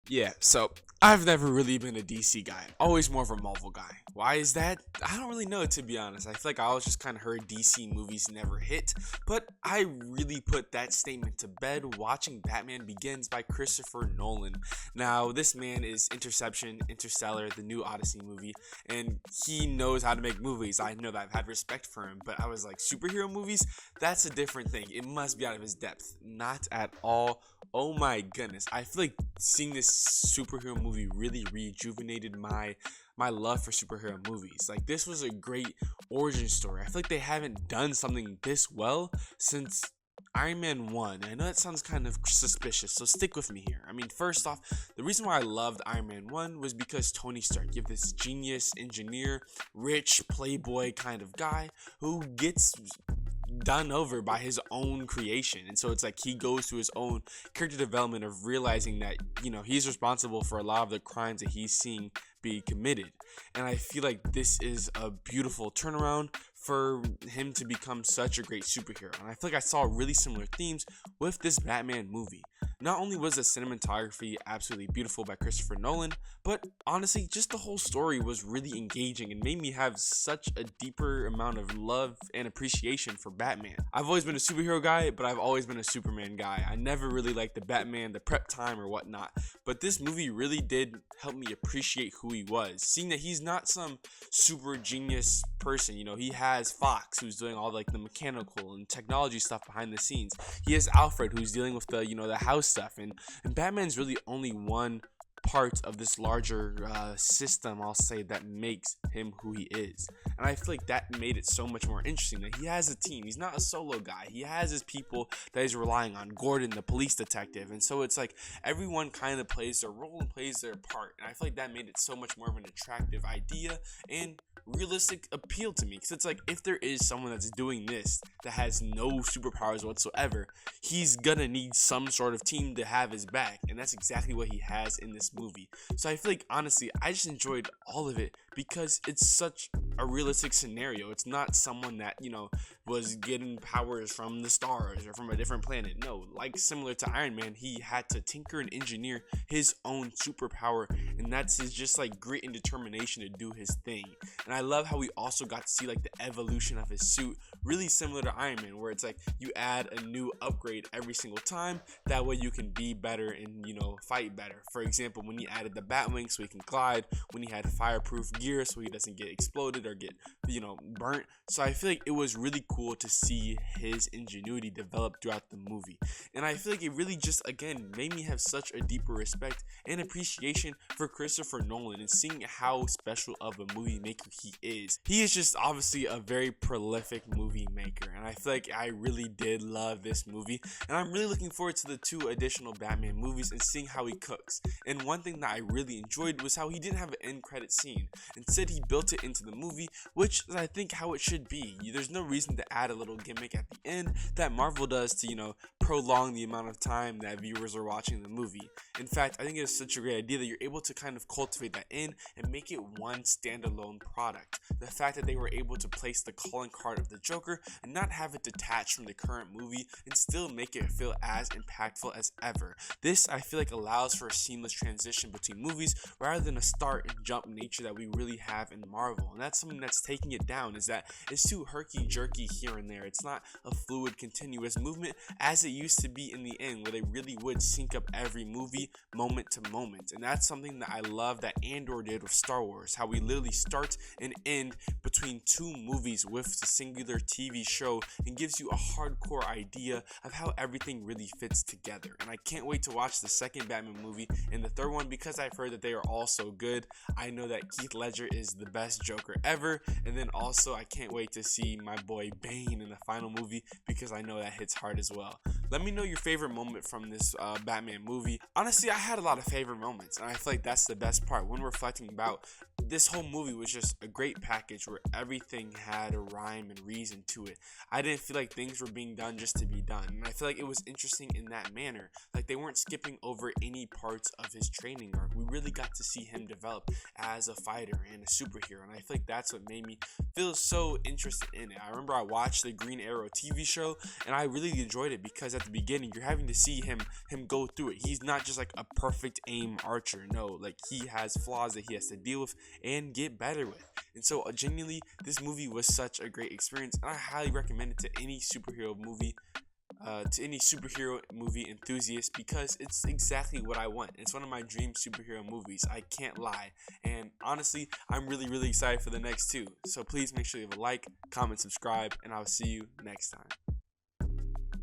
Yeah, so I've never really been a DC guy. Always more of a Marvel guy. Why is that? I don't really know, to be honest. I feel like I always just kind of heard DC movies never hit, but I really put that statement to bed watching Batman Begins by Christopher Nolan. Now, this man is Interception, Interstellar, the new Odyssey movie, and he knows how to make movies. I know that I've had respect for him, but I was like, superhero movies? That's a different thing. It must be out of his depth. Not at all. Oh my goodness. I feel like seeing this superhero movie really rejuvenated my love for superhero movies. Like, this was a great origin story. I feel like they haven't done something this well since Iron Man 1. I know that sounds kind of suspicious, so stick with me here. I mean, first off, the reason why I loved Iron Man 1 was because Tony Stark, you have this genius engineer, rich playboy kind of guy who gets done over by his own creation. And so it's like he goes through his own character development of realizing that, he's responsible for a lot of the crimes that he's seeing be committed. And I feel like this is a beautiful turnaround for him to become such a great superhero. And I feel like I saw really similar themes with this Batman movie. Not only was the cinematography absolutely beautiful by Christopher Nolan, but honestly, just the whole story was really engaging and made me have such a deeper amount of love and appreciation for Batman. I've always been a superhero guy, but I've always been a Superman guy. I never really liked the Batman, the prep time or whatnot. But this movie really did help me appreciate who he was. Seeing that he's not some super genius person, he has Fox, who's doing all like the mechanical and technology stuff behind the scenes. He has Alfred, who's dealing with the house stuff, and Batman's really only one part of this larger system, I'll say, that makes him who he is. And I feel like that made it so much more interesting that he has a team. He's not a solo guy. He has his people that he's relying on. Gordon, the police detective. And so it's like everyone kind of plays their role and plays their part. And I feel like that made it so much more of an attractive idea and realistic appeal to me, because it's like, if there is someone that's doing this that has no superpowers whatsoever, he's gonna need some sort of team to have his back, and that's exactly what he has in this movie. So I feel like, honestly, I just enjoyed all of it because it's such a realistic scenario. It's not someone that was getting powers from the stars or from a different planet. No, like similar to Iron Man, he had to tinker and engineer his own superpower, and that's his just like grit and determination to do his thing. And I love how we also got to see like the evolution of his suit, really similar to Iron Man, where it's like you add a new upgrade every single time. That way you can be better and fight better. For example, when he added the Batwing so he can glide, when he had fireproof gear so he doesn't get exploded or get burnt. So I feel like it was really cool to see his ingenuity develop throughout the movie. And I feel like it really just again made me have such a deeper respect and appreciation for Christopher Nolan, and seeing how special of a movie maker he is. He is just obviously a very prolific movie maker, and I feel like I really did love this movie, and I'm really looking forward to the 2 additional Batman movies and seeing how he cooks. And one thing that I really enjoyed was how he didn't have an end credit scene. Instead, he built it into the movie, which is I think how it should be. There's no reason to add a little gimmick at the end that Marvel does to prolong the amount of time that viewers are watching the movie. In fact, I think it's such a great idea that you're able to kind of cultivate that in and make it one standalone product. The fact that they were able to place the calling card of the Joker and not have it detached from the current movie and still make it feel as impactful as ever. This, I feel like, allows for a seamless transition between movies rather than a start and jump nature that we really have in Marvel. And that's something that's taking it down, is that it's too herky-jerky here and there. It's not a fluid, continuous movement as it used to be in the end, where they really would sync up every movie moment to moment. And that's something that I love that Andor did with Star Wars, how we literally start and end between 2 movies with a singular TV show, and gives you a hardcore idea of how everything really fits together. And I can't wait to watch the second Batman movie and the third one, because I've heard that they are all so good. I know that Heath Ledger is the best Joker ever, and then also I can't wait to see my boy Bane in the final movie, because I know that hits hard as well. Let me know your favorite moment from this Batman movie. Honestly, I had a lot of favorite moments, and I feel like that's the best part when reflecting about this whole movie. Was just a great package where everything had a rhyme and reason to it. I didn't feel like things were being done just to be done, and I feel like it was interesting in that manner. Like, they weren't skipping over any parts of his training arc. We really got to see him develop as a fighter and a superhero, and I feel like that's what made me feel so interested in it. I remember I watched the Green Arrow TV show, and I really enjoyed it because at the beginning, you're having to see him go through it. He's not just like a perfect aim archer. No, like he has flaws that he has to deal with and get better with. And so genuinely, this movie was such a great experience, and I highly recommend it to any superhero movie. To any superhero movie enthusiast, because it's exactly what I want. It's one of my dream superhero movies, I can't lie. And honestly, I'm really excited for the next two. So please make sure you leave a like, comment, subscribe, and I'll see you next time.